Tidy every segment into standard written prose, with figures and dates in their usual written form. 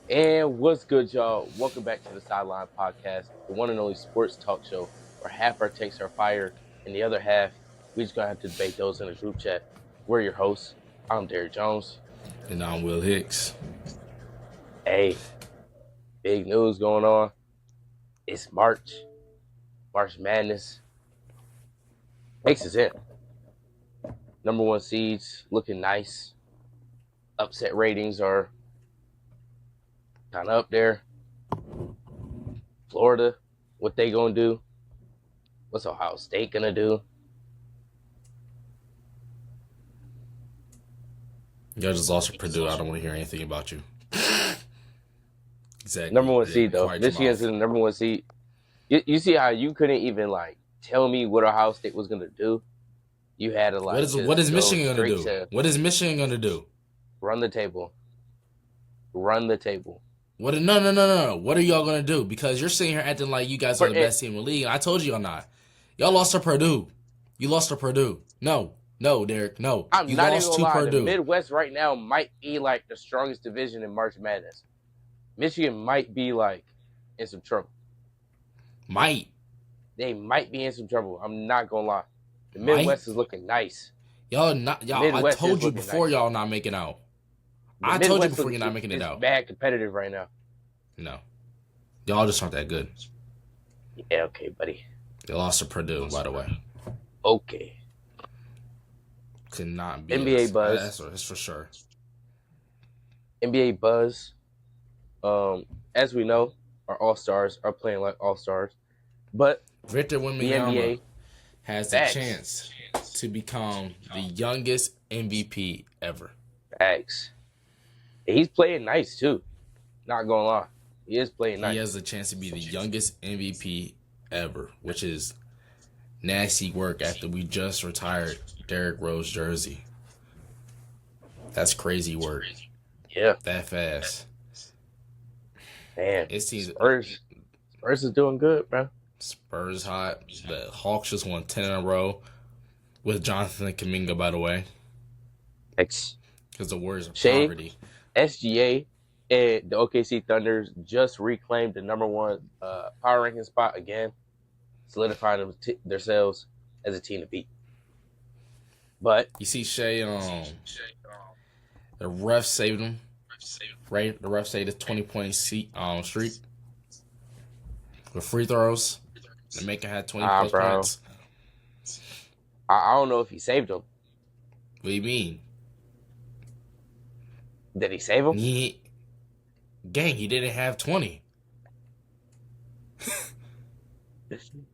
And what's good, y'all? Welcome back to the Sideline podcast, the one and only sports talk show where half our takes are fire and the other half, we just gonna have to debate those in a group chat. We're your hosts. I'm Derek Jones. And I'm Will Hicks. Hey, big news going on. It's March Madness. Makes us in. Number one seeds looking nice. Upset ratings are kind of up there. Florida, what they gonna do? What's Ohio State gonna do? Y'all just lost to Purdue. I don't want to hear anything about you. Exactly. Number one seed though. Michigan's in the number one seed. You see how you couldn't even tell me what Ohio State was gonna do? You had to What is Michigan gonna do? What is Michigan gonna do? Run the table. Run the table. No. What are y'all gonna do? Because you're sitting here acting like you guys are the best team in the league. I told you y'all not. Y'all lost to Purdue. You lost to Purdue. No, Derek. No. I'm not even gonna lie. Purdue. The Midwest right now might be the strongest division in March Madness. Michigan might be in some trouble. They might be in some trouble. I'm not gonna lie. The Midwest is looking nice. Y'all. I told you before nice. Y'all not making out. I told you before you're not making it out. It's bad competitive right now. No. Y'all just aren't that good. Yeah, okay, buddy. They lost to Purdue, by the way. Okay. Could not be NBA buzz. That's for sure. NBA buzz. As we know, our All-Stars are playing like All-Stars. But Victor Wembanyama has the chance to become the youngest MVP ever. Facts. He's playing nice, too. Not going to lie. He is playing nice. He has the chance to be the youngest MVP ever, which is nasty work after we just retired Derrick Rose jersey. That's crazy work. Yeah. That fast. Man, Spurs is doing good, bro. Spurs hot. The Hawks just won 10 in a row with Jonathan Kuminga, by the way. Because the Warriors are poverty. SGA and the OKC Thunders just reclaimed the number one power ranking spot again, solidifying themselves as a team to beat. But you see, Shea, the ref saved him. Right, the ref saved a 20-point streak with free throws. The maker had 20 plus points. I don't know if he saved them. What do you mean? Did he save him? He didn't have 20.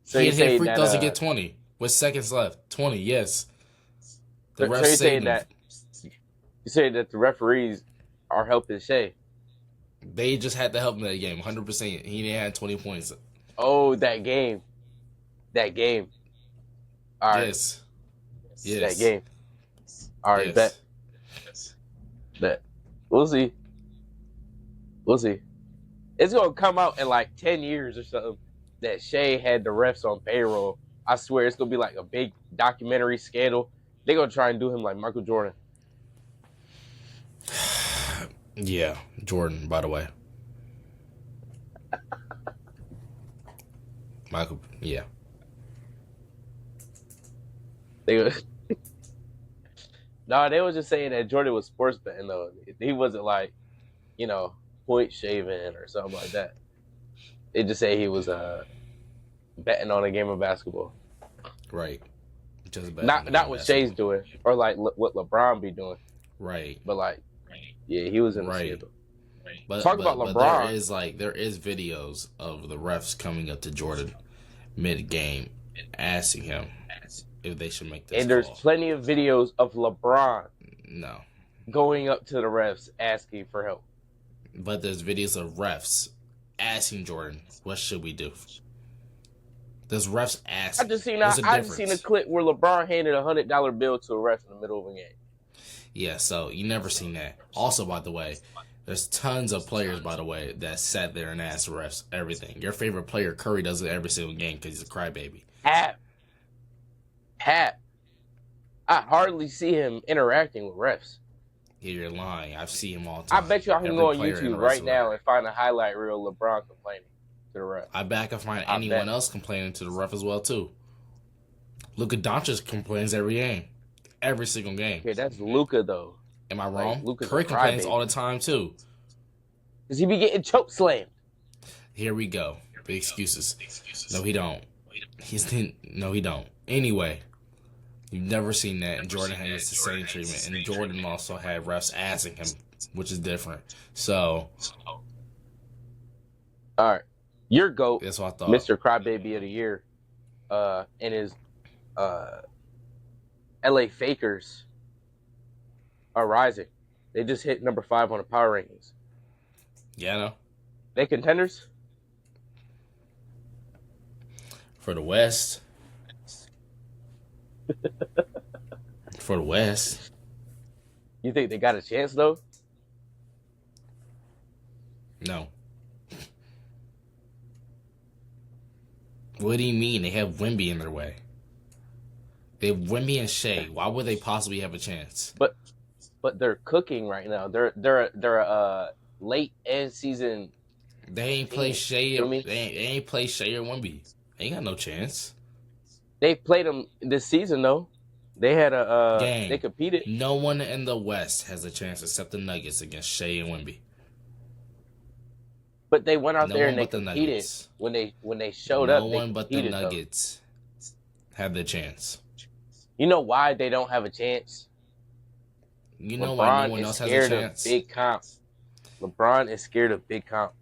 So he hit free throws to get 20 with seconds left. 20, yes. The ref saved him. You say that the referees are helping Shea. They just had to help him that game, 100%. He didn't have 20 points. Oh, that game. All right. Yes. That game. All right, bet. We'll see. It's going to come out in 10 years or something that Shea had the refs on payroll. I swear it's going to be a big documentary scandal. They're going to try and do him like Michael Jordan. Yeah, Jordan, by the way. Michael, yeah. They were just saying that Jordan was sports betting though. He wasn't point shaving or something like that. They just say he was betting on a game of basketball. Right. Just not what Shea's doing or what LeBron be doing. Right. But yeah, he was in the scandal. But, Talk about LeBron. But there is videos of the refs coming up to Jordan mid-game asking him if they should make this And there's plenty of videos of LeBron going up to the refs asking for help. But there's videos of refs asking Jordan, what should we do? There's refs ask. I just seen a clip where LeBron handed a $100 bill to a ref in the middle of a game. Yeah, so you never seen that. Also, by the way, there's tons of players, by the way, that sat there and asked refs everything. Your favorite player, Curry, does it every single game because he's a crybaby. Pat. I hardly see him interacting with refs. Yeah, you're lying. I've seen him all the I time. bet you I can Every go on player in YouTube a right wrestler. now and find a highlight reel of LeBron complaining to the ref. I bet I can find I anyone bet. else complaining to the ref as well too. Luka Doncic complains every game, every single game. Okay, that's Luca though. Am I Like wrong? Luca's a Curry complains all the crybaby. time too. Cause he be getting choke slammed. Here we go. The excuses. No, he don't. No, he don't. Anyway, you've never seen that, and Jordan has the same treatment, and Jordan also had refs assing him, which is different. So All right, your GOAT, that's what I thought. Mr. Crybaby of the Year, and his LA Fakers are rising. They just hit number 5 on the power rankings. Yeah, I know. They contenders? For the West. For the West. You think they got a chance though? No. What do you mean? They have Wemby in their way. They have Wemby and Shea. Why would they possibly have a chance? But they're cooking right now. They're late end season. They ain't play Shea. You know what I mean? They ain't play Shea or Wemby. They ain't got no chance. They played them this season though. They had a Gang. they competed. No one in the West has a chance except the Nuggets against Shea and Wemby. But they went out No there one and they but the competed Nuggets. when they showed up. No They one but the competed, though. Nuggets have the chance. You know why they don't have a chance? You know why no one is else has a scared chance? of big comp. LeBron is scared of big comp.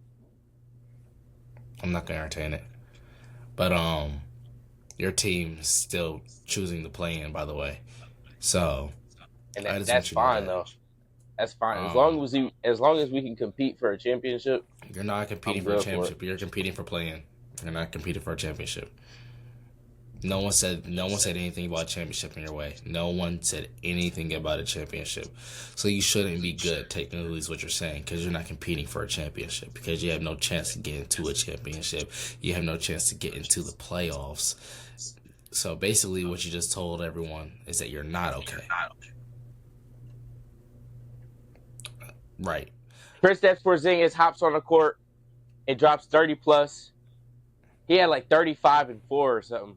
I'm not gonna entertain it. But your team's still choosing to play in, by the way. So And I just that's want you to know fine that. though. That's fine. Um, As long as we can compete for a championship. You're not competing I'm for a good for championship. You're competing for playing. You're not competing for a championship. No one said anything about a championship in your way. No one said anything about a championship. So you shouldn't be good, technically, is what you're saying, because you're not competing for a championship, because you have no chance to get into a championship. You have no chance to get into the playoffs. So basically what you just told everyone is that you're not okay. Right. Kristaps Porzingis hops on the court and drops 30 plus. He had like 35 and 4 or something.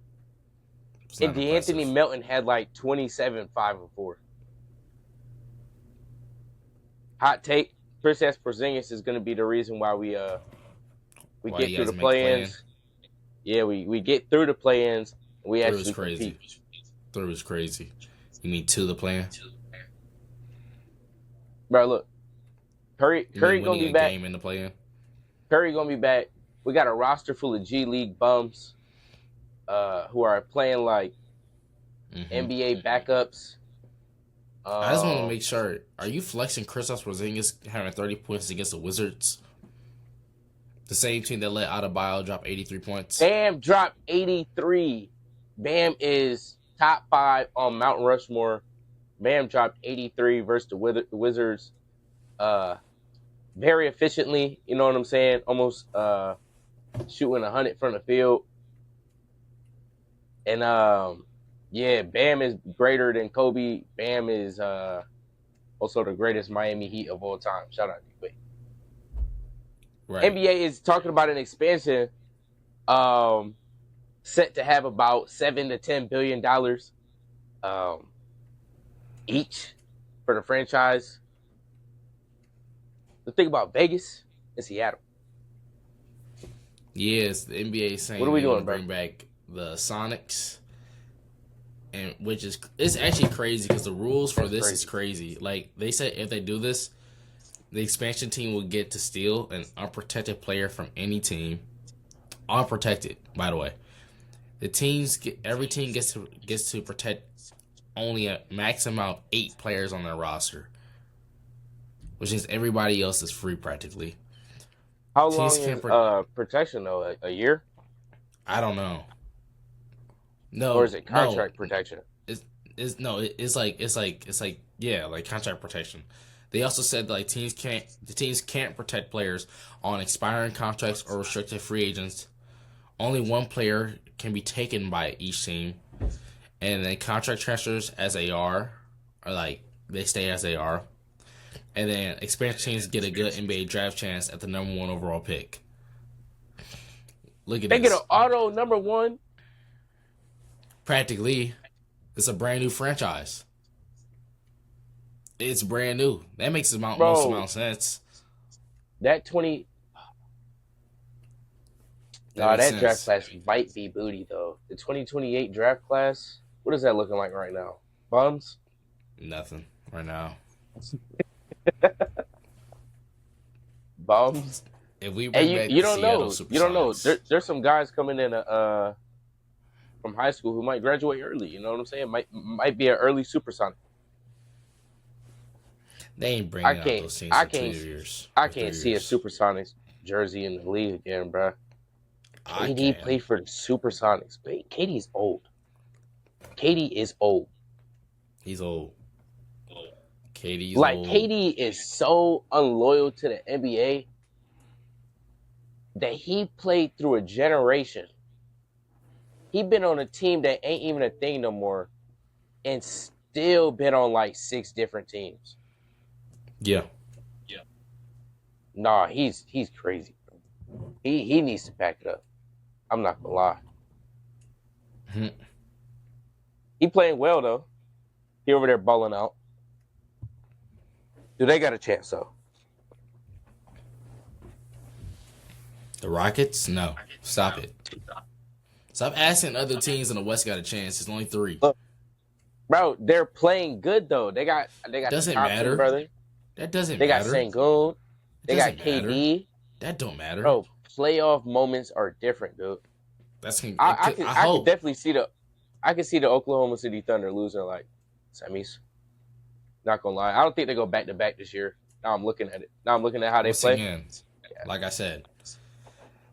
It's And not DeAnthony impressive. Melton had like 27, 5 and 4. Hot take: Kristaps Porzingis is going to be the reason why we Why get you through guys the make play-ins. Yeah, we get through the play-ins. And we Through actually is crazy. compete. Through is crazy. You mean to the plan? Bro, look, Curry You gonna mean winning be a back. game in the play-in? Curry gonna be back. We got a roster full of G League bums, who are playing like NBA backups. I just want to make sure. Are you flexing Kristaps Porzingis having 30 points against the Wizards? The same team that let Adebayo drop 83 points? Bam dropped 83. Bam is top 5 on Mount Rushmore. Bam dropped 83 versus the Wizards. Very efficiently, you know what I'm saying? Almost shooting 100 from the field. And yeah, Bam is greater than Kobe. Bam is also the greatest Miami Heat of all time. Shout out to you. Right. NBA is talking about an expansion set to have about $7 to $10 billion each for the franchise. The thing about Vegas and Seattle. Yes, the NBA is saying What are we they want to doing, bring back the Sonics, and which is it's actually crazy because the rules for this is crazy. Like they said, if they do this, the expansion team will get to steal an unprotected player from any team. Unprotected, by the way. Every team gets to protect only a maximum of 8 players on their roster, which means everybody else is free practically. How long is protection though? A year? I don't know. No, or is it contract protection? It's like contract protection. They also said like teams can't protect players on expiring contracts or restricted free agents. Only one player can be taken by each team, and then contract transfers as they are, or like they stay as they are. and then expansion teams get a good NBA draft chance at the number 1 overall pick. Look at They this. get an auto number 1. Practically, it's a brand new franchise. It's brand new. That makes the most amount of sense. That 20. That draft class might be booty though. The 2028 draft class. What is that looking like right now? Bums? Nothing right now. Bums. If we bring back you don't know. Supersonics, You don't know. There's some guys coming in from high school who might graduate early. You know what I'm saying? Might be an early Supersonic. They ain't bringing out those teams for 2 years. I can't see a Supersonics jersey in the league again, bro. KD played for the Supersonics. KD's old. KD is old. He's old. KD's like old. KD is so unloyal to the NBA that he played through a generation. He been on a team that ain't even a thing no more, and still been on like 6 different teams. Yeah. Nah, he's crazy. He needs to pack it up. I'm not gonna lie. He playing well though. He over there balling out. Do they got a chance though? The Rockets? No. Stop it. Stop asking other teams in the West got a chance. It's only 3. Look, bro, they're playing good though. They got doesn't Thompson, matter, brother. That doesn't they matter. They got Sengun. They got KD. Matter. That don't matter. Bro, playoff moments are different, dude. That's I can definitely see the Oklahoma City Thunder losing like semis. Not gonna lie. I don't think they go back to back this year. Now I'm looking at it. Now I'm looking at how they play. Again, like I said,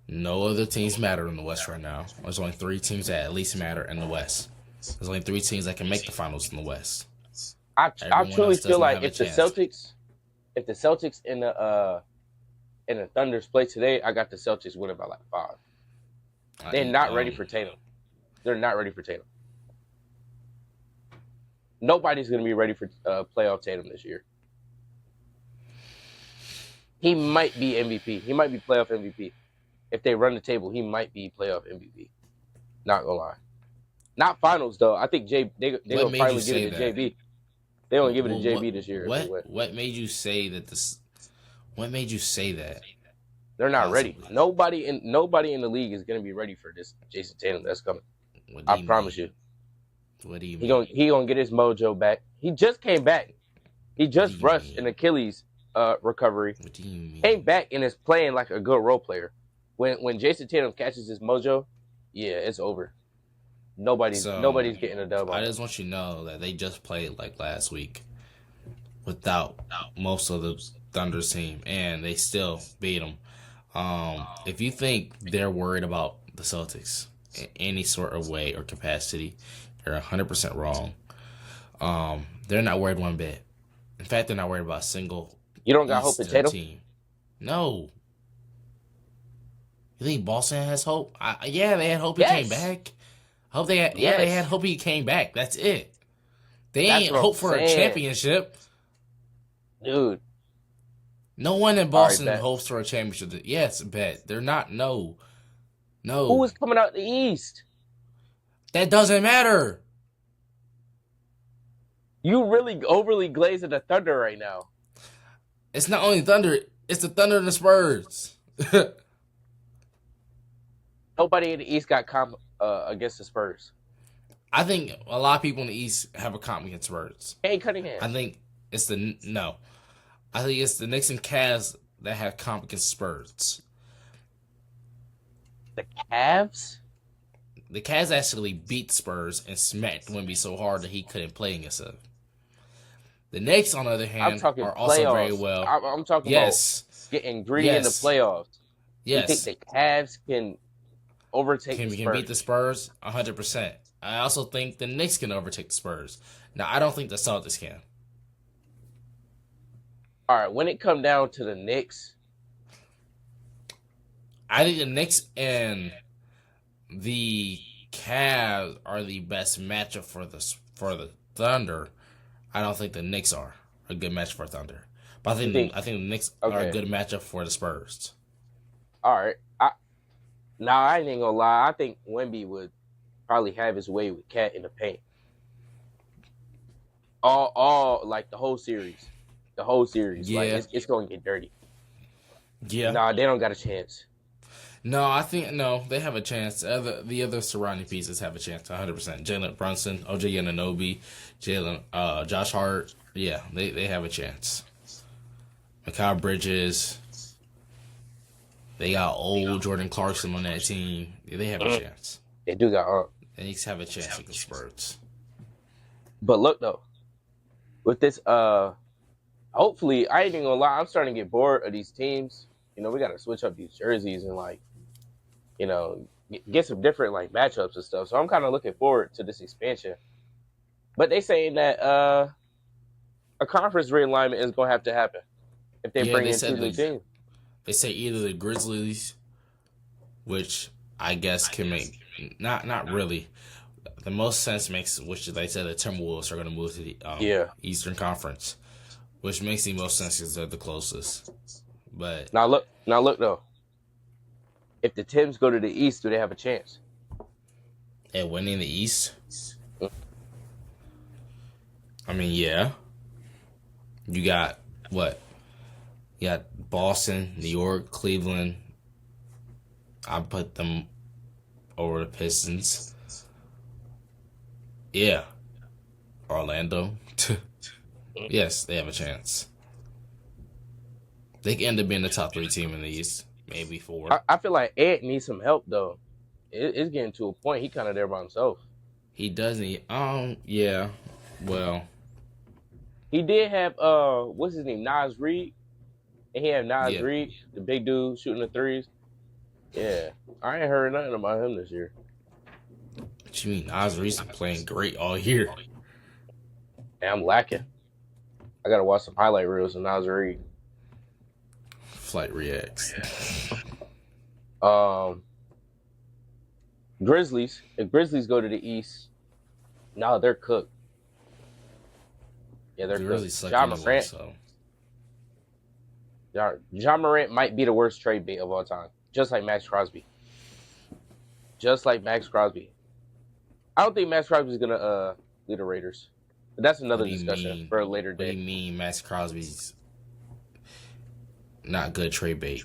no other teams matter in the West right now. There's only 3 teams that at least matter in the West. There's only 3 teams that can make the finals in the West. I truly feel like if the Celtics and the Thunders play today, I got the Celtics winning by like 5. They're not ready for Tatum. They're not ready for Tatum. Nobody's going to be ready for playoff Tatum this year. He might be MVP. He might be playoff MVP. If they run the table, he might be playoff MVP. Not going to lie. Not finals, though. I think they're going to finally give it to JB. They're going to give it to JB this year. What made you say that this? What made you say that? They're not ready. Nobody in the league is going to be ready for this Jason Tatum that's coming. I promise you. What do you mean? He gonna get his mojo back. He just came back. He just rushed an Achilles recovery. What do you mean? Came back and is playing like a good role player. When Jason Tatum catches his mojo, yeah, it's over. Nobody's getting a dub. I just want you to know that they just played like last week without most of the Thunder's team, and they still beat them. If you think they're worried about the Celtics in any sort of way or capacity, you're 100% wrong. They're not worried one bit. In fact, they're not worried about a single. You don't got hope in Tatum? Team. No. You think Boston has hope? Yeah, they had hope he came back. They had hope he came back. That's it. They ain't hope for a championship. Dude. No one in Boston hopes for a championship. Yes, bet. They're not. No. Who is coming out the East? That doesn't matter. You really overly glazing the Thunder right now. It's not only Thunder. It's the Thunder and the Spurs. Nobody in the East got comp against the Spurs. I think a lot of people in the East have a comp against Spurs. Hey, Cunningham. I think it's the Knicks and Cavs that have comp against Spurs. The Cavs? The Cavs actually beat Spurs and smacked Wemby so hard that he couldn't play against them. The Knicks, on the other hand, are also very well. I'm talking about getting greedy in the playoffs. Yes. You think the Cavs can overtake the Spurs? Can beat the Spurs? 100%. I also think the Knicks can overtake the Spurs. Now, I don't think the Celtics can. All right, when it come down to the Knicks, I think the Knicks and the Cavs are the best matchup for the Thunder. I don't think the Knicks are a good match for Thunder. But You think? I think the Knicks are a Okay, good matchup for the Spurs. all right. I ain't gonna lie. I think Wemby would probably have his way with Cat in the paint. All like the whole series. Like Yeah, it's gonna get dirty. yeah. Nah, they don't got a chance. No, I think no, they have a chance. The other surrounding pieces have a chance, 100%. Jalen Brunson, OJ Anunoby, Josh Hart. Yeah, they have a chance. Mikal Bridges. They got old Jordan Clarkson on that team. Yeah, they have a chance. They do got They have a chance against Spurs. But look though, with this hopefully I ain't even gonna lie, I'm starting to get bored of these teams. You know, we gotta switch up these jerseys and like, you know, get some different like matchups and stuff. So I'm kinda looking forward to this expansion. But they saying that a conference realignment is gonna have to happen if they Yeah, bring in two new teams. they say either the Grizzlies, which I guess can make not really. The most sense makes, which they said the Timberwolves are going to move to the Yeah. Eastern Conference, which makes the most sense because they're the closest. But Now look though. If the Tims go to the East, do they have a chance? at winning the East, I mean, yeah, you got what? You got Boston, New York, Cleveland. I put them over the Pistons. Yeah, Orlando. Yes, they have a chance. They can end up being the top 3 team in the East, maybe 4. I feel like Ed needs some help though. It's getting to a point he kind of there by himself. He does need. Yeah. Well, He did have what's his name, Nas Reed, and he had Nas yeah. Reed, the big dude shooting the threes. Yeah, I ain't heard nothing about him this year. What you mean? Nas Reed's been playing great all year. And I'm lacking. I gotta watch some highlight reels of Nas Reed. Flight reacts. Grizzlies. If Grizzlies go to the East, no, they're cooked. Yeah, they're They really cooked. suck John anyway, Morant. so. John Morant might be the worst trade bait of all time, just like Max Crosby. Just like Max Crosby. I don't think Max Crosby is gonna lead the Raiders. But that's another discussion for a later What do day. you mean Max Crosby's not good trade bait?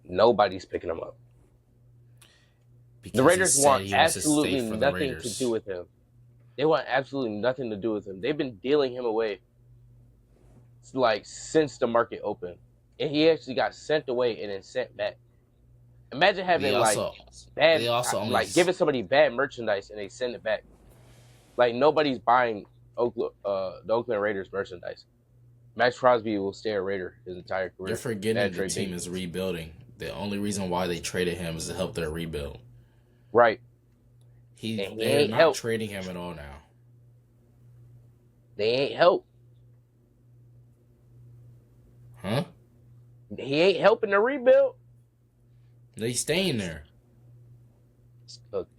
Nobody's picking him up. Because The Raiders he said want he wants to stay absolutely for the nothing Raiders. to do with him. They want absolutely nothing to do with him. They've been dealing him away like since the market opened. And he actually got sent away and then sent back. Imagine having giving somebody bad merchandise and they send it back. Like nobody's buying the Oakland Raiders merchandise. Max Crosby will stay a Raider his entire career. You're forgetting the team is rebuilding. The only reason why they traded him is to help their rebuild. Right. They're not trading him at all now. They ain't help. Huh? He ain't helping the rebuild. No, he's staying there.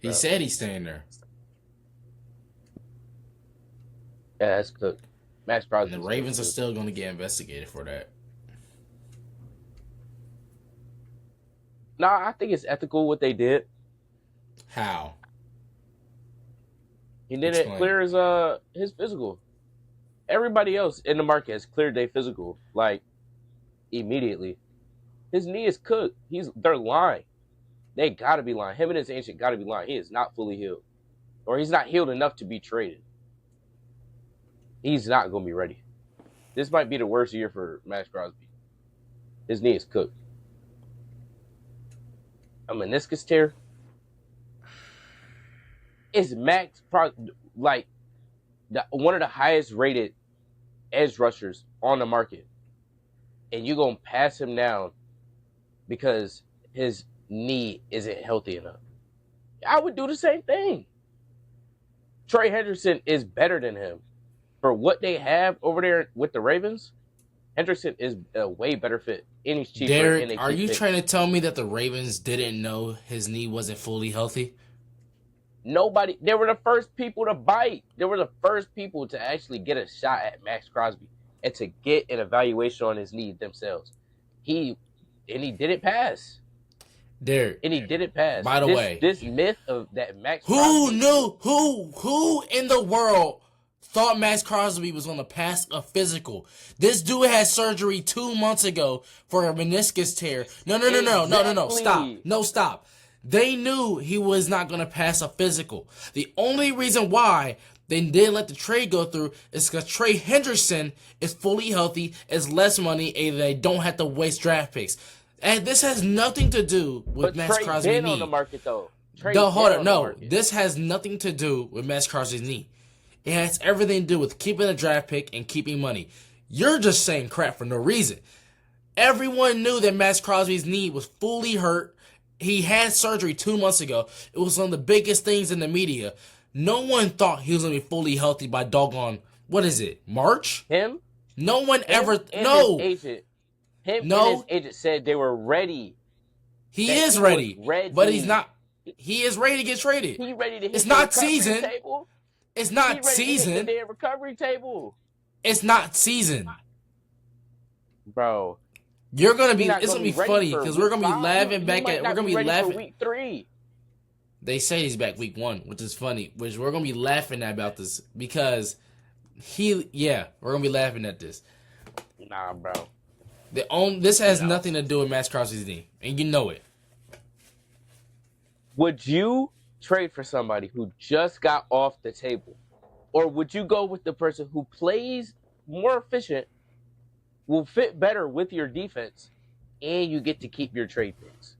He said he's staying there. Yeah, that's cooked. Max Crosby. And the Ravens are still going to get investigated for that. Nah, I think it's ethical what they did. How? He didn't clear his physical. Everybody else in the market has cleared their physical like immediately. His knee is cooked. They're lying. They gotta be lying. Him and his agent gotta be lying. He is not fully healed, or he's not healed enough to be traded. He's not gonna be ready. This might be the worst year for Max Crosby. His knee is cooked. A meniscus tear. Is Max like one of the highest rated edge rushers on the market, and you gonna pass him down because his knee isn't healthy enough? I would do the same thing. Trey Hendrickson is better than him. For what they have over there with the Ravens, Hendrickson is a way better fit. And he's cheaper. Derek, are you trying to tell me that the Ravens didn't know his knee wasn't fully healthy? They were the first people to bite. They were the first people to actually get a shot at Max Crosby. and to get an evaluation on his knee themselves. He didn't pass. Derek, And he didn't pass. by the way, this myth of that Max who Crosby, knew who in the world thought Max Crosby was going to pass a physical? This dude had surgery 2 months ago for a meniscus tear. No. Stop. They knew he was not going to pass a physical. The only reason why they didn't let the trade go through is because Trey Hendrickson is fully healthy, is less money, and they don't have to waste draft picks. And this has nothing to do with Max Trey Crosby's been knee. on the market though. This has nothing to do with Max Crosby's knee. It has everything to do with keeping a draft pick and keeping money. You're just saying crap for no reason. Everyone knew that Max Crosby's knee was fully hurt. He had surgery 2 months ago. It was one of the biggest things in the media. No one thought he was going to be fully healthy by doggone, what is it, March? Him? No one ever, and no. His agent, and his agent said they were ready. He is ready, but he's not. He is ready to get traded. He ready to hit it's the not recovery season. table. It's not he ready season. To hit the damn recovery table. It's not season, bro. You're gonna be. It's gonna be funny because we're gonna be laughing back at. We're gonna be laughing. For week 3. They say he's back week 1, which is funny. Which we're gonna be laughing about this because we're gonna be laughing at this. Nah, bro. This has nothing to do with Max Crosby's knee, and you know it. Would you trade for somebody who just got off the table, or would you go with the person who plays more efficient, will fit better with your defense, and you get to keep your trade picks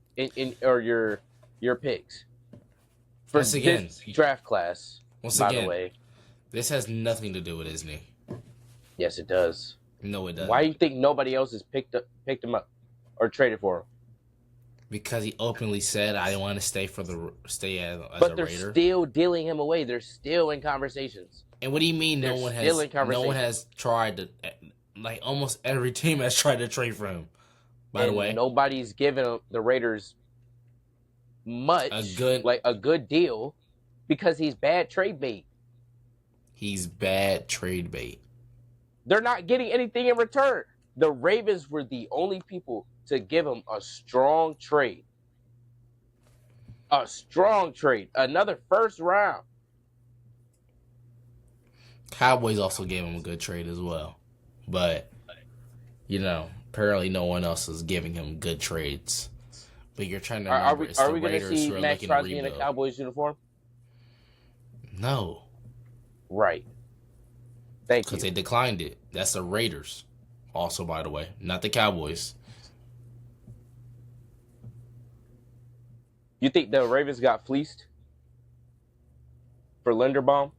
or your picks for this draft class? By the way, this has nothing to do with his knee. Yes, it does. No, it doesn't. Why do you think nobody else has picked him up or traded for him? Because he openly said, "I want to stay as a Raider." But they're still dealing him away. They're still in conversations. And what do you mean? No one has tried to. Like almost every team has tried to trade for him. By the way, nobody's given the Raiders a good deal because he's bad trade bait. He's bad trade bait. They're not getting anything in return. The Ravens were the only people to give him a strong trade. A strong trade. Another first round. Cowboys also gave him a good trade as well. But, apparently no one else is giving him good trades. But you're trying to remember, are we going to see Max Crosby in a Cowboys uniform? No. Right. Thank you. Because they declined it. That's the Raiders. Also, by the way, not the Cowboys. You think the Ravens got fleeced for Linderbaum?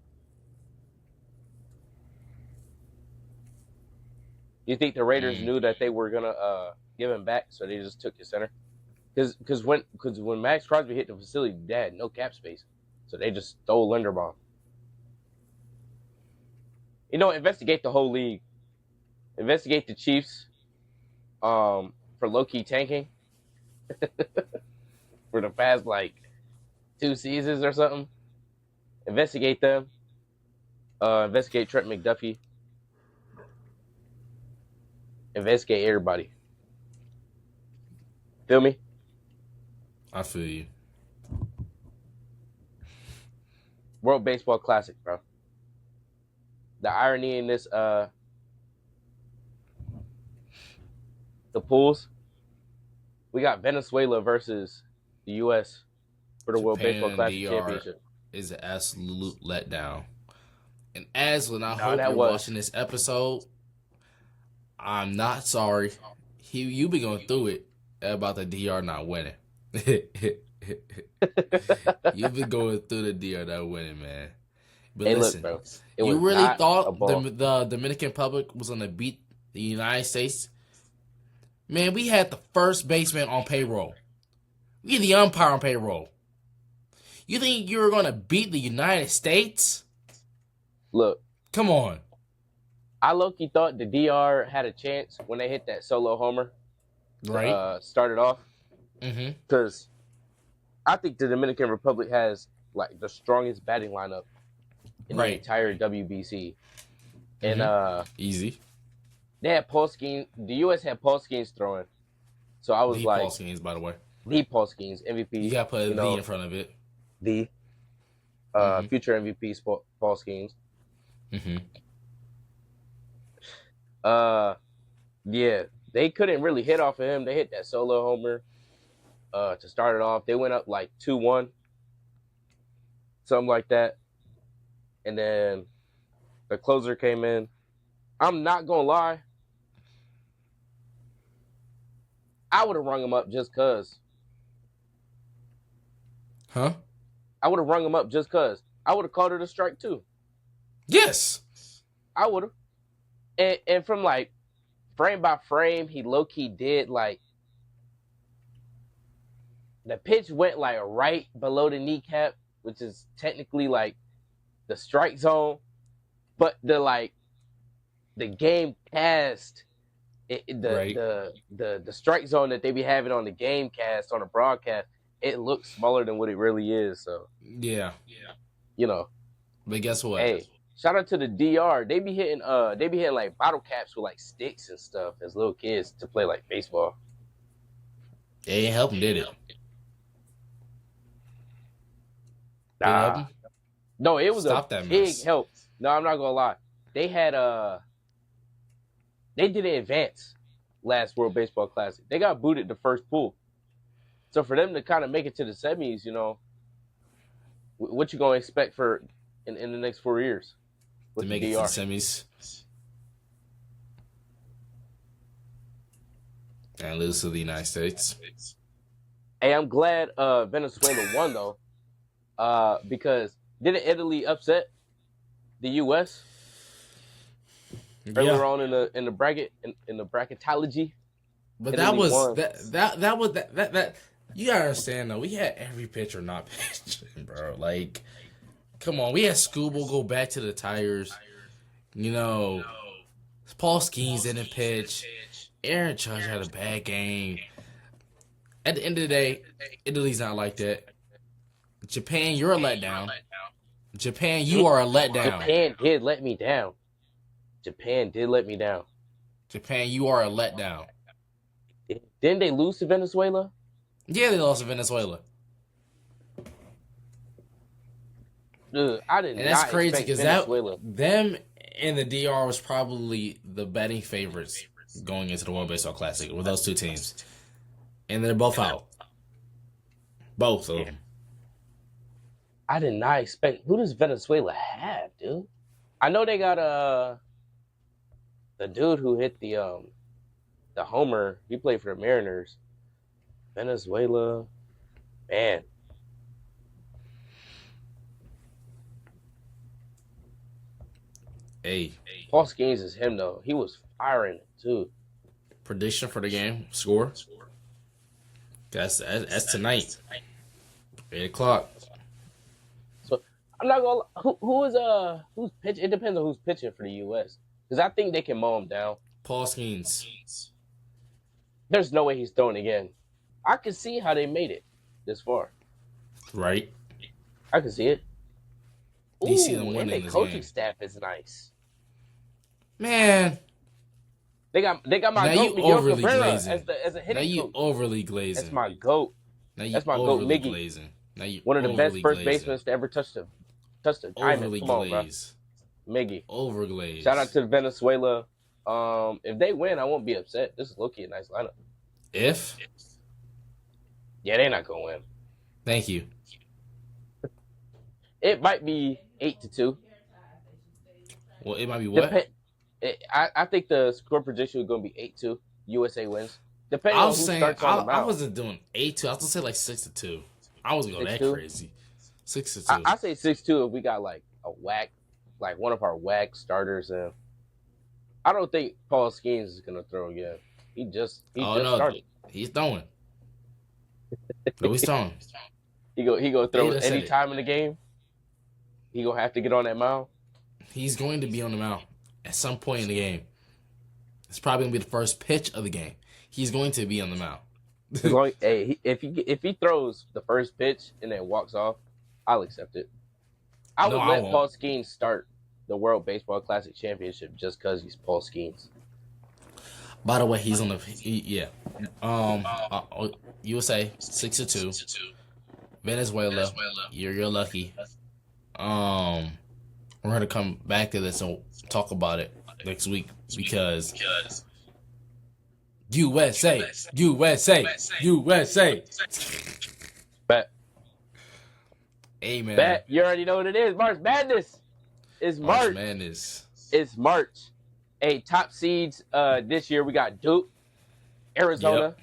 You think the Raiders knew that they were gonna give him back, so they just took his center? Because when Max Crosby hit the facility, they had no cap space, so they just stole Linderbaum. Investigate the whole league. Investigate the Chiefs for low-key tanking for the past, 2 seasons or something. Investigate them. Investigate Trent McDuffie. Investigate everybody. Feel me? I feel you. World Baseball Classic, bro. The irony in this, the pools, we got Venezuela versus the U.S. for the World Baseball Classic championship. Is an absolute letdown. And Aslan, I hope you're watching this episode. I'm not sorry. You've been going through it about the DR not winning. You've been going through the DR not winning, man. But listen, look, bro, you really thought the Dominican Republic was going to beat the United States? Man, we had the first baseman on payroll. We had the umpire on payroll. You think you were going to beat the United States? Look. Come on. I low-key thought the DR had a chance when they hit that solo homer. Right. Started off. Mm-hmm. Because I think the Dominican Republic has, the strongest batting lineup in the entire WBC. And easy. They had Paul Skeens. The U.S. had Paul Skeens throwing. So I was The Paul like, Skeens, by the way. the Paul Skeens, You MVP. got to put You the know, in front of it. the future MVP Paul Skeens. Mm-hmm. Yeah, they couldn't really hit off of him. They hit that solo homer to start it off. They went up like 2-1, something like that. And then the closer came in. I'm not going to lie. I would have rung him up just because. Huh? I would have rung him up just because. I would have called it a strike too. Yes. I would have. And from like frame by frame, he low key did like the pitch went like right below the kneecap, which is technically like the strike zone, but the game cast, Right. the strike zone that they be having on the game cast on the broadcast, it looks smaller than what it really is. So Yeah. you know, But guess what? hey, shout out to the DR. They be hitting like bottle caps with like sticks and stuff as little kids to play like baseball. It ain't help him, did it? Did it help Nah. him? No, it was Stop a that big mess. help. No, I'm not gonna lie. They had they didn't advance last World Baseball Classic. They got booted the first pool. So for them to kind of make it to the semis, you know, what you gonna expect for in the next 4 years To with make the it to the DR? semis. And lose to the United States. Hey, I'm glad Venezuela won though, because didn't Italy upset the U.S. earlier on in the bracket in the bracketology? But Italy that was won. that was that you gotta understand though, we had every pitcher not pitching, bro. Like, come on, we had Scooble go back to the tires. You know, Paul Skeens didn't pitch. Aaron Judge had a bad game. At the end of the day, Italy's not like that. Japan, you're a letdown. Japan, you are a letdown. Japan did let me down. Japan did let me down. Japan, you are a letdown. Didn't they lose to Venezuela? Yeah, they lost to Venezuela. Dude, I did And that's not crazy expect because Venezuela. them and the DR was probably the betting favorites going into the World Baseball Classic with those two teams. And they're both out. Both of them. I did not expect. Who does Venezuela have, dude? I know they got the dude who hit the homer. He played for the Mariners. Venezuela, man. Hey, Paul Skeens is him though. He was firing it too. prediction for the game, score. That's tonight. 8:00. So I'm not gonna. Who's pitching? It depends on who's pitching for the U.S. Because I think they can mow him down. Paul Skeens. There's no way he's throwing again. I can see how they made it this far. Right. I can see it. You see them and winning their this coaching game. staff is nice. Man, They got my now goat you Miguel overly Cabrera glazing. as a hitting Now you coach. overly glazing. That's my goat. Now you That's my goat, overly Miggy. glazing. Now you One of the best overly first glazing. basemen to ever touch the diamond. Overly Come on, bro. glazed. Miggy. Overglazed. Shout out to Venezuela. If they win, I won't be upset. This is low-key a nice lineup. If? Yeah, they're not gonna win. Thank you. It might be 8-2. Well, it might be what? I think the score prediction is gonna be 8-2. USA wins. Depending I on was who saying starts on the I mound. wasn't doing 8-2. I was gonna say like 6-2. I wasn't going that 6-2? crazy. 6-2. I say 6-2 if we got like a whack, like one of our whack starters. And I don't think Paul Skeens is gonna throw again. He just started. He's throwing. No, he's throwing. He go throw They said any it. time in the game. He gonna have to get on that mound. He's going to be on the mound at some point in the game. It's probably gonna be the first pitch of the game. He's going to be on the mound. Hey, if he throws the first pitch and then walks off, I'll accept it. I would let Paul Skeens start the World Baseball Classic Championship just because he's Paul Skeens. By the way, he's on the yeah. USA 6-2. Venezuela, you're lucky. We're gonna come back to this and talk about it next week because USA, USA, USA. Bet. Amen. Bet. You already know what it is. March Madness. It's March. Madness. It's March. Hey, top seeds this year we got Duke, Arizona,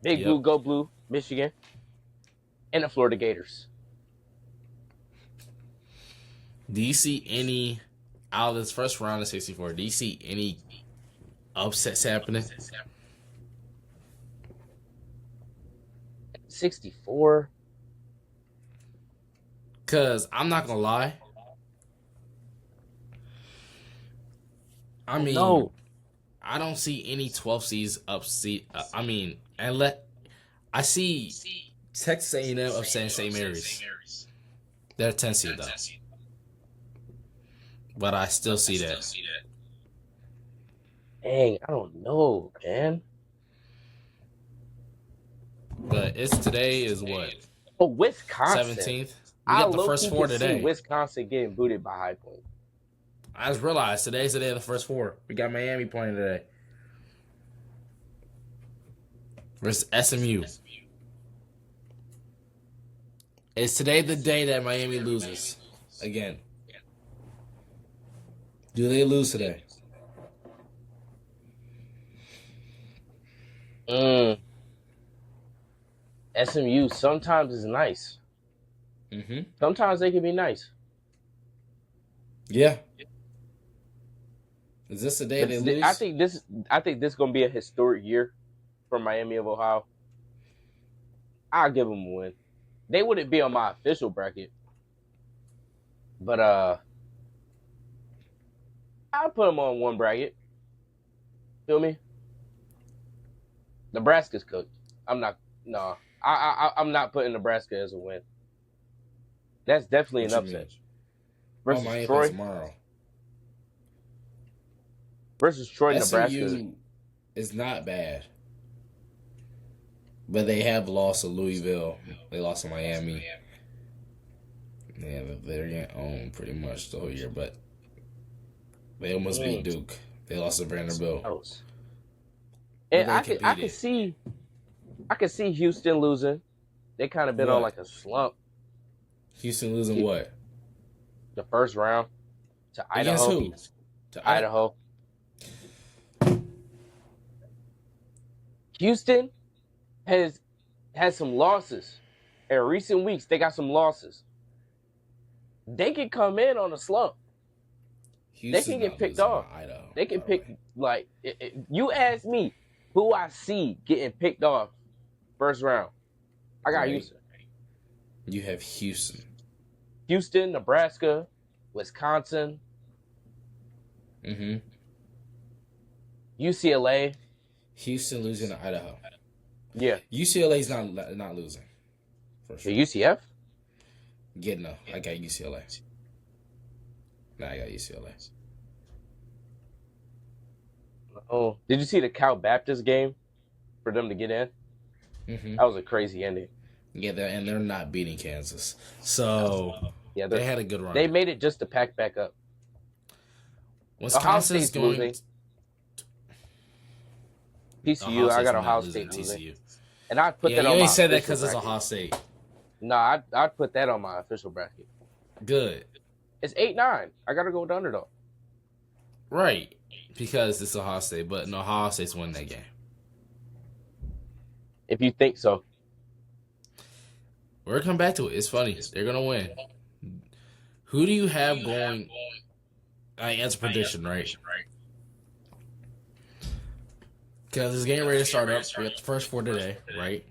Big Blue, Go Blue, Michigan, and the Florida Gators. Do you see any out of this first round of 64? Do you see any upsets happening? 64. Cause I'm not gonna lie. I mean, no. I don't see any 12 seeds upset. I see Texas A&M upsetting St. Mary's. They're 10 seed though, but I still see that. Dang, I don't know, man. But today is what? Oh, Wisconsin. 17th. We got the first four today. See Wisconsin getting booted by High Point. I just realized today's the day of the first four. We got Miami playing today versus SMU. Is today the day that Miami loses again? Do they lose today? SMU sometimes is nice. Mm-hmm. Sometimes they can be nice. Yeah. Is this the day they lose? I think this is gonna be a historic year for Miami of Ohio. I'll give them a win. They wouldn't be on my official bracket, but I'll put them on one bracket. Feel me? Nebraska's cooked. I'm not putting Nebraska as a win. That's definitely an upset. Versus Troy tomorrow. Versus Troy, Nebraska is not bad, but they have lost to Louisville. They lost to Miami. Yeah, they're getting owned pretty much the whole year, but they almost beat Duke. They lost to Vanderbilt. And I can see Houston losing. They kind of been on like a slump. Houston losing what? The first round to Idaho. Against who? To Idaho. Houston has some losses. In recent weeks, they got some losses. They can come in on a slump. They can get picked off. They can pick, like, you ask me who I see getting picked off first round. I got Houston. You have Houston. Houston, Nebraska, Wisconsin. Mm-hmm. UCLA. Houston losing to Idaho. Yeah. UCLA's not losing. For sure. The UCF? Yeah, no. I got UCLA. Nah, I got UCLA. Oh, did you see the Cal Baptist game for them to get in? Mm-hmm. That was a crazy ending. Yeah, they're not beating Kansas. So, yeah, they had a good run. They made it just to pack back up. Wisconsin's going losing. TCU, I got Ohio State losing. TCU. And I'd put that on my official bracket. You ain't said that because it's Ohio State. No, I'd put that on my official bracket. Good. It's 8-9. I got to go with the underdog. Right. Because it's Ohio State. But no, Ohio State's winning that game. If you think so. We're going to come back to it. It's funny. They're going to win. Who do you have going? That's a prediction, right? Because it's getting ready to start up. We got the first four today, right?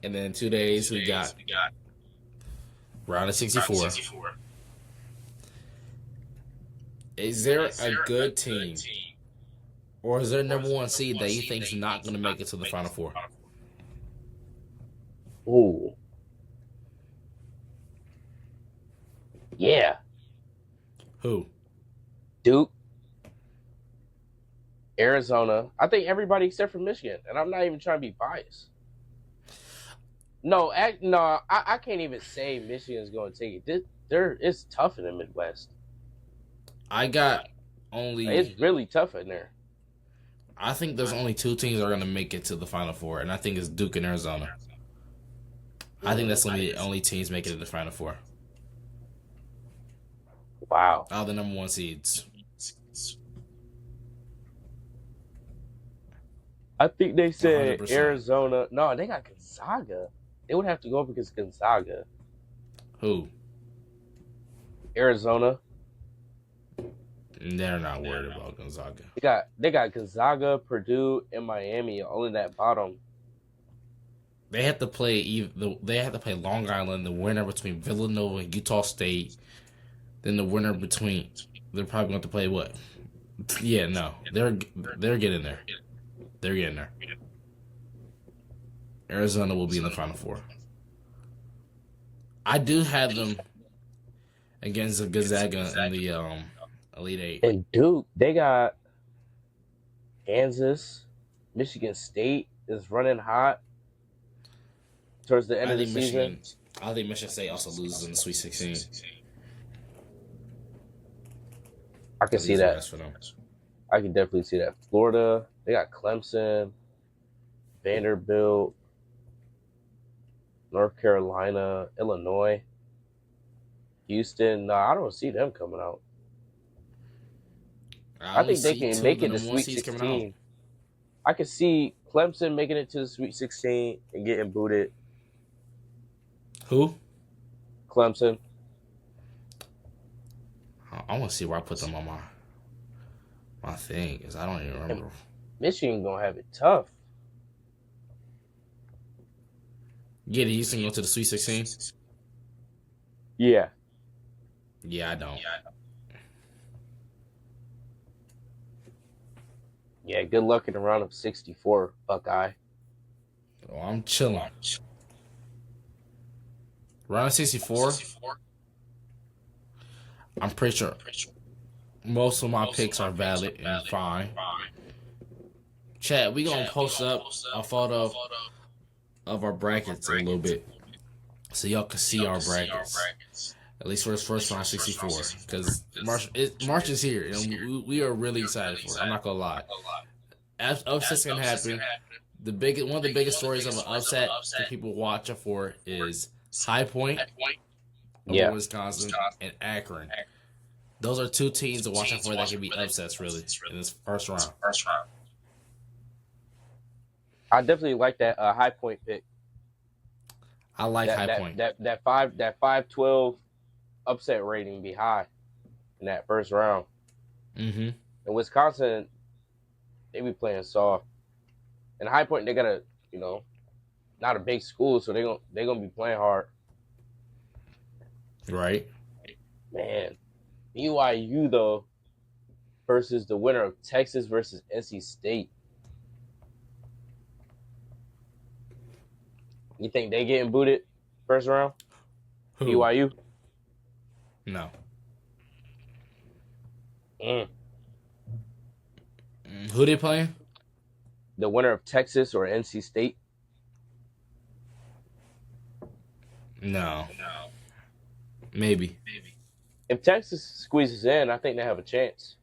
And then 2 days we got round of 64. Is there a good team, or is there a number one seed that you think is not going to make it to the Final Four? Ooh. Yeah. Who? Duke. Arizona. I think everybody except for Michigan, and I'm not even trying to be biased. No, I can't even say Michigan's going to take it. It's tough in the Midwest. I got only. It's really tough in there. I think there's only 2 teams that are going to make it to the Final Four, and I think it's Duke and Arizona. I think that's the only teams making it to the Final Four. Wow. Out of the number 1 seeds. I think they said 100%. Arizona. No, they got Gonzaga. They would have to go up against Gonzaga. Who? Arizona. They're not worried about Gonzaga. They got Gonzaga, Purdue, and Miami all in that bottom. They have to play Long Island, the winner between Villanova and Utah State. Then the winner between they're probably going to play what? Yeah, no. They're getting there. They're getting there. Arizona will be in the Final Four. I do have them against Gonzaga in the Elite Eight. And Duke, they got Kansas, Michigan State is running hot towards the end of the season. I think Michigan State also loses in the Sweet 16. I can see that. I can definitely see that. Florida, they got Clemson, Vanderbilt, North Carolina, Illinois, Houston. No, I don't see them coming out. I think they can make it to Sweet 16. I can see Clemson making it to the Sweet 16 and getting booted. Who? Clemson. I want to see where I put them on my thing, because I don't even remember. And Michigan gonna have it tough. Yeah, did Houston go to the Sweet 16? Yeah. Yeah, I don't. Yeah, good luck in the round of 64, Buckeye. Oh, I'm chilling. Round of 64? I'm pretty sure most of my picks are valid and fine. Chat, we gonna post up a photo of our brackets a little bit, so y'all can see our brackets. At least for this first round 64, because March is here, and we are really excited for it. I'm not gonna lie. Upsets can happen. One of the biggest stories of an upset that people watch for is High Point over Wisconsin and Akron. Those are 2 teams to watch out for that can be upsets really in this first round. I definitely like that High Point pick. I like High Point. That 5-12 upset rating be high in that first round. Mm-hmm. And Wisconsin, they be playing soft. And High Point, they got a not a big school, so they gonna be playing hard. Right. Man, BYU though versus the winner of Texas versus NC State. You think they getting booted first round? Who? BYU? No. Who they playing? The winner of Texas or NC State? No. Maybe. If Texas squeezes in, I think they have a chance.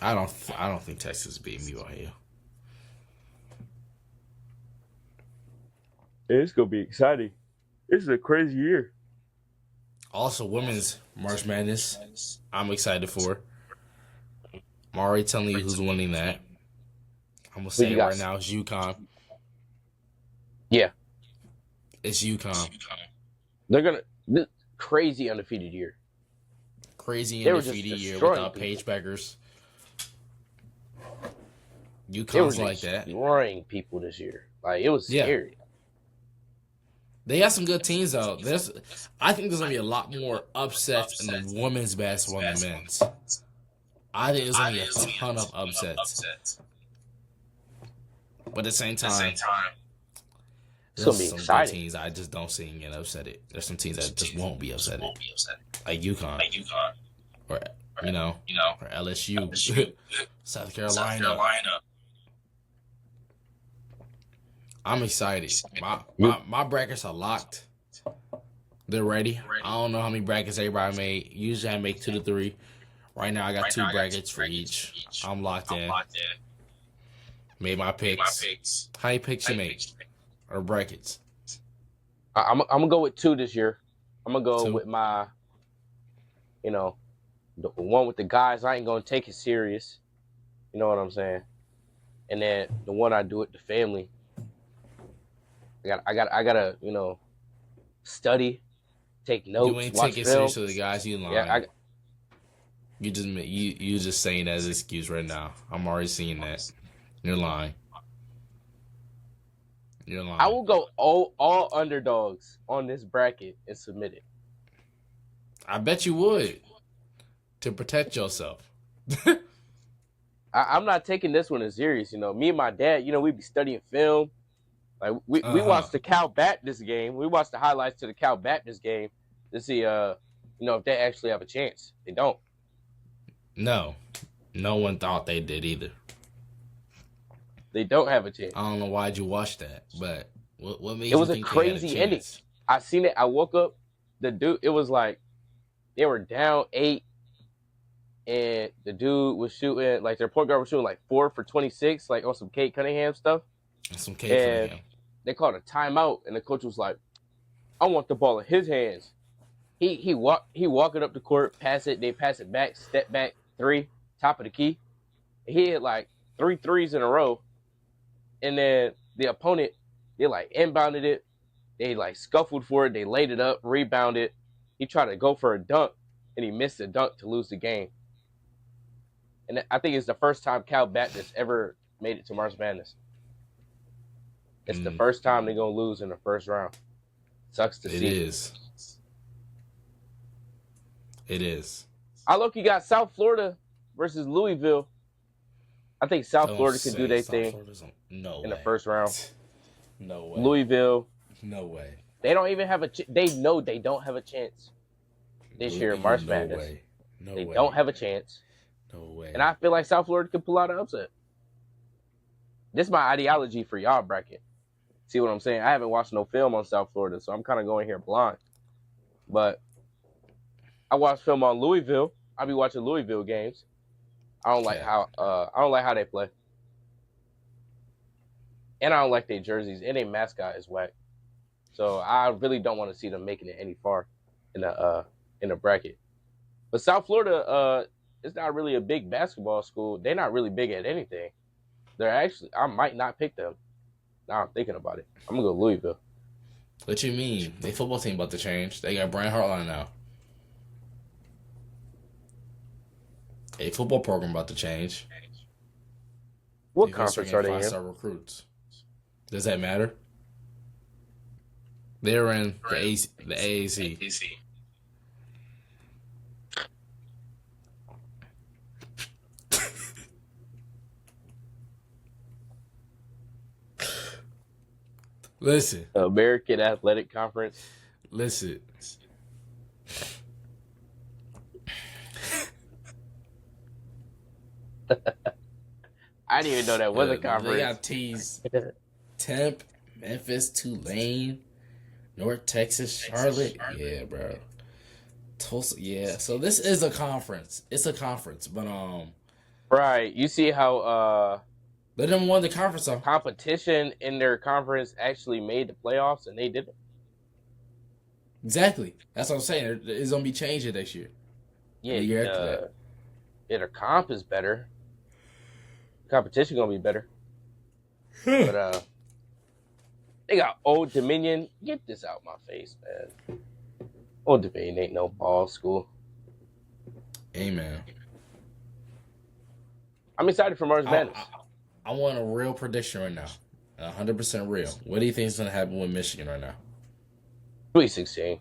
I don't think Texas beat BYU. It's gonna be exciting. This is a crazy year. Also, women's March Madness. I'm excited for. I'm already telling you who's winning that. I'm gonna say it right now. It's UConn. Yeah, it's UConn. They're crazy undefeated year. Crazy undefeated year without Paige Beckers. UConn's like that. Destroying people this year. Like, it was scary. They got some good teams though. I think there's gonna be a lot more upsets in the women's basketball than the men's. I think there's gonna be a ton of upsets. But at the same time, there's some good teams I just don't see getting upset. There's some teams that just won't be upset. Like UConn. or LSU, South Carolina. I'm excited. My brackets are locked. They're ready. I don't know how many brackets everybody made. Usually I make 2 to 3. Right now I got 2 brackets for each. I'm locked in. Made my picks. How many picks you make? Or brackets? I'm gonna go with 2 this year. I'm gonna go 2? with my, the one with the guys. I ain't gonna take it serious. You know what I'm saying? And then the one I do with the family. I gotta study, take notes, You ain't watch taking film. serious to the guys. You lying. Yeah, you just saying that as an excuse right now. I'm already seeing that. You're lying. You're lying. I will go all underdogs on this bracket and submit it. I bet you would. To protect yourself. I'm not taking this one as serious. Me and my dad, we be studying film. Like we watched the Cal Baptist game. We watched the highlights to the Cal Baptist game to see if they actually have a chance. They don't. No. No one thought they did either. They don't have a chance. I don't know why'd you watch that, but what made it you was think a crazy they had a ending. chance? I seen it. I woke up. The dude, it was like they were down 8, and the dude was shooting, like their point guard was shooting like 4 for 26, like on some Kate Cunningham stuff. Some Kate Cunningham. They called a timeout, and the coach was like, "I want the ball in his hands." He walking up the court, pass it. They pass it back, step back, 3, top of the key. He hit like 3 threes in a row, and then the opponent, they like inbounded it. They like scuffled for it. They laid it up, rebounded. He tried to go for a dunk, and he missed a dunk to lose the game. And I think it's the first time Cal Baptist ever made it to March Madness. It's the first time they're going to lose in the first round. Sucks to see. It is. I look, you got South Florida versus Louisville. I think South Florida can do their thing in the first round. No way. Louisville. No way. They don't even have they know they don't have a chance this year in March Madness. They don't have a chance. No way. And I feel like South Florida can pull out an upset. This is my ideology for y'all bracket. See what I'm saying? I haven't watched no film on South Florida, so I'm kind of going here blind. But I watch film on Louisville. I'll be watching Louisville games. I don't like how they play. And I don't like their jerseys. And their mascot is whack. So I really don't want to see them making it any far in the bracket. But South Florida, it's not really a big basketball school. They're not really big at anything. I might not pick them. Now I'm thinking about it. I'm gonna go Louisville. What you mean? Their football team about to change. They got Brian Hartline now. A football program about to change. What conference are they in? 5-star recruits. Does that matter? They're in the AAC. Listen. American Athletic Conference. Listen. I didn't even know that was a conference. They got teams. Temp, Memphis, Tulane, North Texas, Charlotte. Yeah, bro. Tulsa. Yeah. So this is a conference. It's a conference, but Right. You see how they didn't won the conference. Competition in their conference actually made the playoffs, and they didn't. Exactly. That's what I'm saying. It's gonna be changing next year. Yeah. Their comp is better. Competition gonna be better. But they got Old Dominion. Get this out my face, man. Old Dominion ain't no ball school. Amen. I'm excited for March Madness. I want a real prediction right now. 100% real. What do you think is going to happen with Michigan right now? Sweet 16.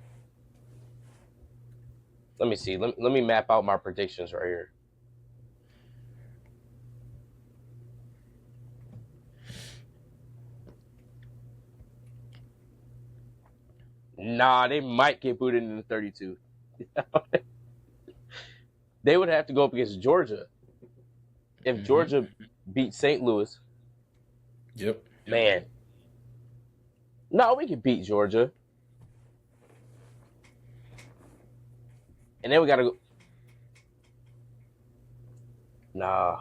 Let me see. Let me map out my predictions right here. Nah, they might get booted into 32. They would have to go up against Georgia. If Georgia beat St. Louis, Yep. man. No, we can beat Georgia. And then we got to go. Nah.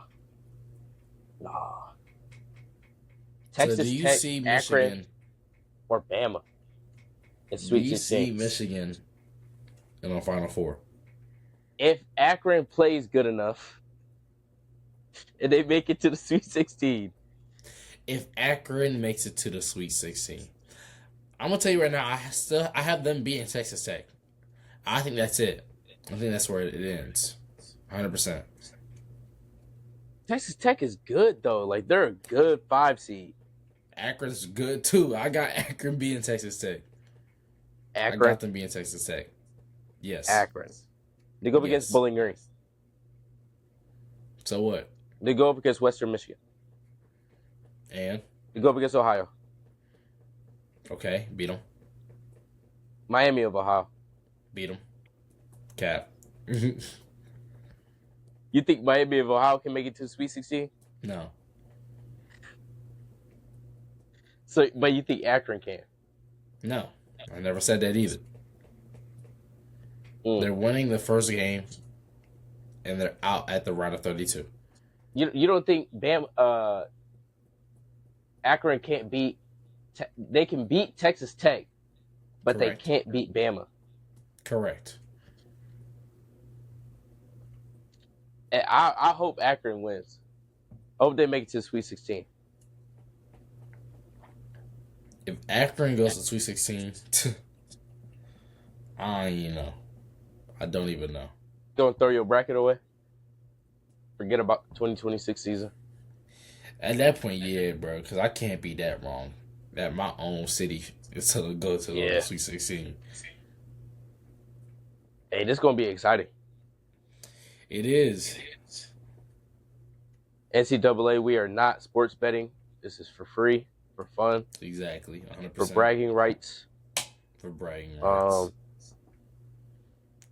Texas so do you Tech, see Akron, Michigan or Bama in Do Sweet you 16? see Michigan in the Final Four? If Akron plays good enough and they make it to the Sweet 16. If Akron makes it to the Sweet 16, I'm gonna tell you right now, I have them beating Texas Tech. I think that's it. I think that's where it ends. 100%. Texas Tech is good though. Like they're a good 5 seed. Akron's good too. I got Akron beating Texas Tech. I Akron. got them beating Texas Tech. Yes. Akron. They go up against Bowling Green. So what? They go up against Western Michigan. And? They go up against Ohio. Okay, beat them. Miami of Ohio. Beat them. Cap. You think Miami of Ohio can make it to the Sweet 16? No. So, but you think Akron can? No. I never said that either. They're winning the first game, and they're out at the round of 32. You don't think Akron can't beat? They can beat Texas Tech, but Correct. they can't beat Bama. Correct. And I hope Akron wins. I hope they make it to the Sweet 16. If Akron goes to Sweet 16, I don't even know. I don't even know. Don't throw your bracket away. Forget about the 2026 season. At that point, yeah, bro, because I can't be that wrong. That my own city is to go to the Sweet 16. Hey, this is going to be exciting. It is. NCAA, we are not sports betting. This is for free, for fun. Exactly, 100%. For bragging rights. For bragging rights.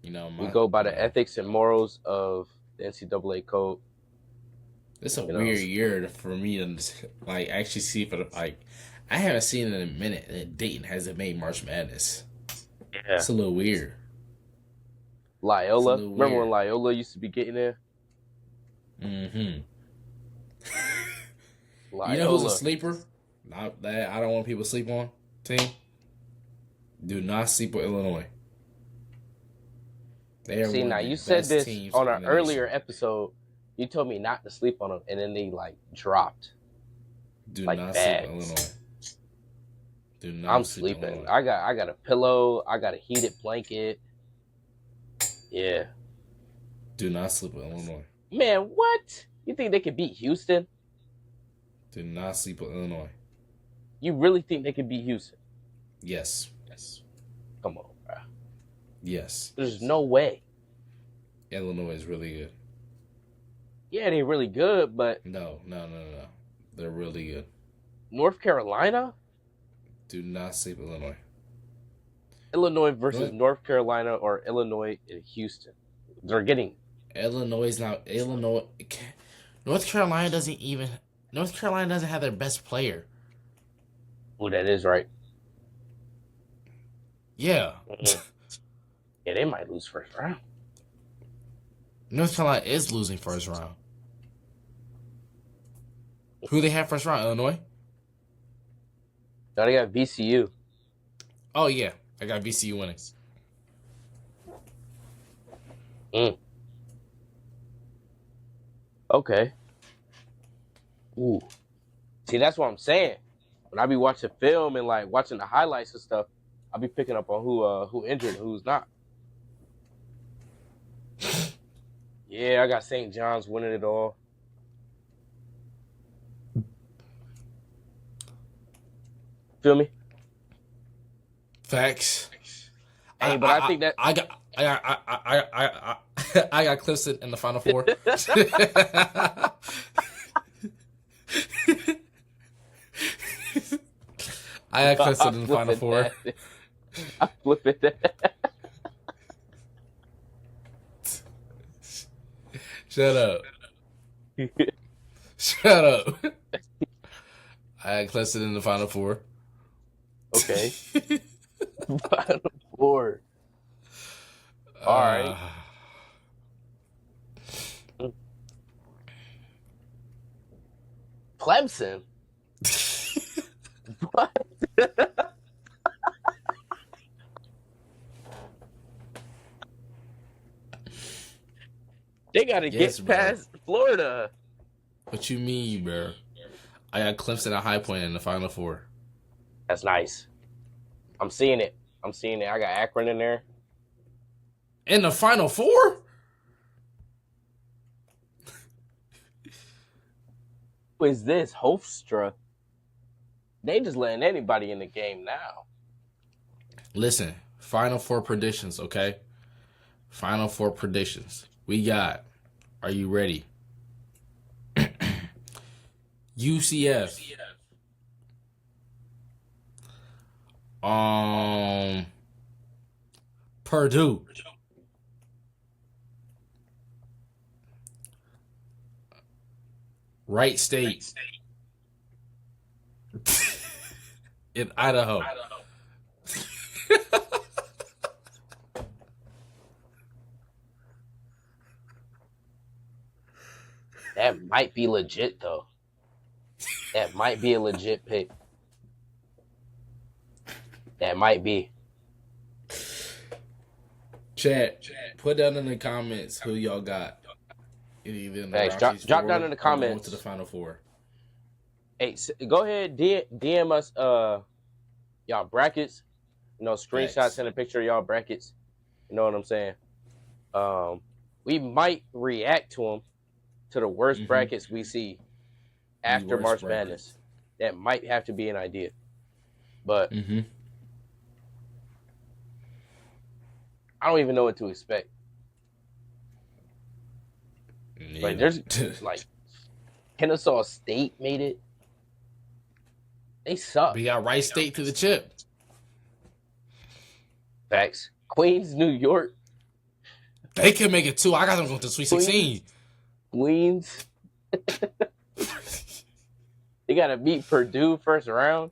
You know, we go by the ethics and morals of the NCAA code. It's a weird year for me to like actually see for the like. I haven't seen it in a minute that Dayton hasn't made March Madness. Yeah, it's a little weird. Loyola, remember when Loyola used to be getting there? Mm-hmm. Loyola. You know who's a sleeper? Not that I don't want people to sleep on. Team. Do not sleep with Illinois. See, now you said this on an earlier episode. You told me not to sleep on them, and then they like dropped. Do like not bags. sleep with Illinois. Do not. I'm sleeping. I got a pillow. I got a heated blanket. Yeah. Do not sleep with Illinois. Man, what? You think they could beat Houston? Do not sleep with Illinois. You really think they could beat Houston? Yes. Come on, bro. Yes. There's no way. Illinois is really good. Yeah, they're really good, but... No. They're really good. North Carolina? Do not sleep with Illinois. Illinois versus North Carolina or Illinois and Houston. They're getting... Illinois... North Carolina doesn't have their best player. Oh, that is right. Yeah. Yeah, they might lose first round. North Carolina is losing first round. Who they have first round? Illinois? No, they got VCU. Oh, yeah. I got VCU winning. Okay. Ooh. See, that's what I'm saying. When I be watching film and like watching the highlights and stuff, I'll be picking up on who injured and who's not. Yeah, I got St. John's winning it all. Feel me? Facts. Hey, but I think that I got Clemson in the Final Four. I got Clemson in the Final Four. I flip it. Shut up. Shut up. I had Clemson in the Final Four. Okay. Final Four. All right. Clemson. What? They got to get past Florida. What you mean, bro? I got Clemson at High Point in the Final Four. That's nice. I'm seeing it. I got Akron in there. In the Final Four? Who is this? Hofstra. They just letting anybody in the game now. Listen, Final Four predictions, okay? Final Four predictions. We got, are you ready? UCF. Purdue. Wright State. In Idaho. That might be legit, though. That might be a legit pick. That might be. Chat, put down in the comments who y'all got. Either in the Thanks. Drop down in the comments. To the Final Four. Hey, go ahead, DM us y'all brackets. You know, screenshots and a picture of y'all brackets. You know what I'm saying? We might react to them, to the worst brackets we see after March Madness. That might have to be an idea. But I don't even know what to expect. Like, there's like Kennesaw State made it. They suck. We got Wright State to the chip. Facts. Queens, New York. They can make it too. I got them going to Sweet 16. Queens. They got to beat Purdue first round.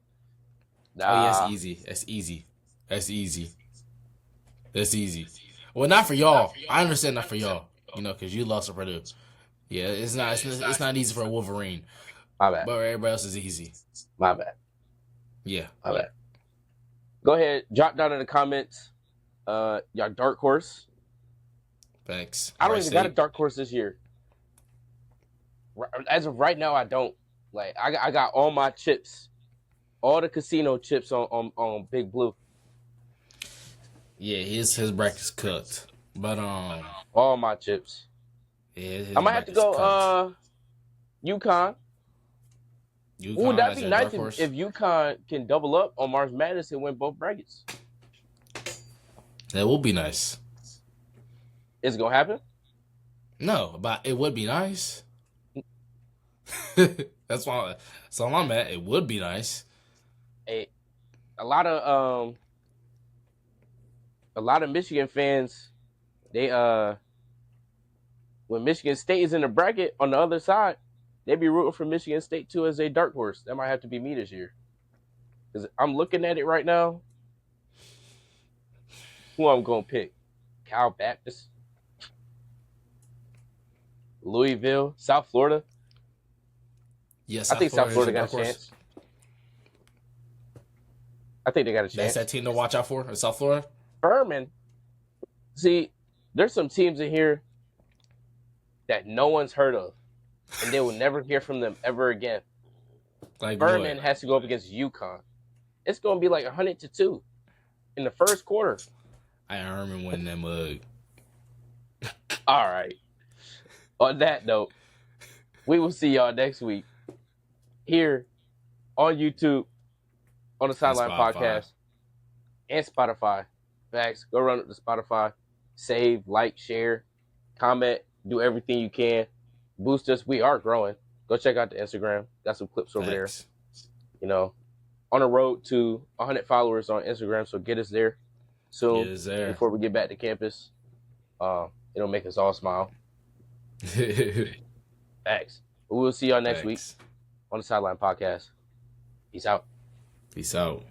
Nah. Oh, yeah, that's easy. Well, not for y'all. I understand not for y'all. You know, because you lost to Purdue. Yeah, it's not easy for a Wolverine. My bad. But everybody else is easy. My bad. Yeah. My bad. Go ahead. Drop down in the comments. Y'all dark horse. Thanks. I don't even got a dark horse this year. As of right now, I don't. Like, I got all my chips. All the casino chips on Big Blue. Yeah, his bracket's cooked. But all my chips. Yeah, I might have to go UConn. Ooh, that'd be nice if UConn can double up on March Madness and win both brackets. That would be nice. Is it gonna happen? No, but it would be nice. That's all I'm at. It would be nice. A lot of Michigan fans, they when Michigan State is in the bracket on the other side, they be rooting for Michigan State too as a dark horse. That might have to be me this year. Because I'm looking at it right now. Who I'm gonna pick? Cal Baptist, Louisville, South Florida. Yes, I think South Florida got a chance. I think they got a chance. That's that team to watch out for in South Florida? Furman. See, there's some teams in here that no one's heard of, and they will never hear from them ever again. Like Furman what? has to go up against UConn. It's going to be like 100-2 in the first quarter. I Herman winning that mug. All right. On that note, we will see y'all next week here on YouTube, on the Sideline Podcast, and Spotify. Facts. Go run up to Spotify. Save, like, share, comment, do everything you can. Boost us. We are growing. Go check out the Instagram. Got some clips over there. You know, on the road to 100 followers on Instagram, so get us there soon before we get back to campus. It'll make us all smile. Thanks. We will see y'all next week Thanks. on the Sideline Podcast. Peace out. Peace out.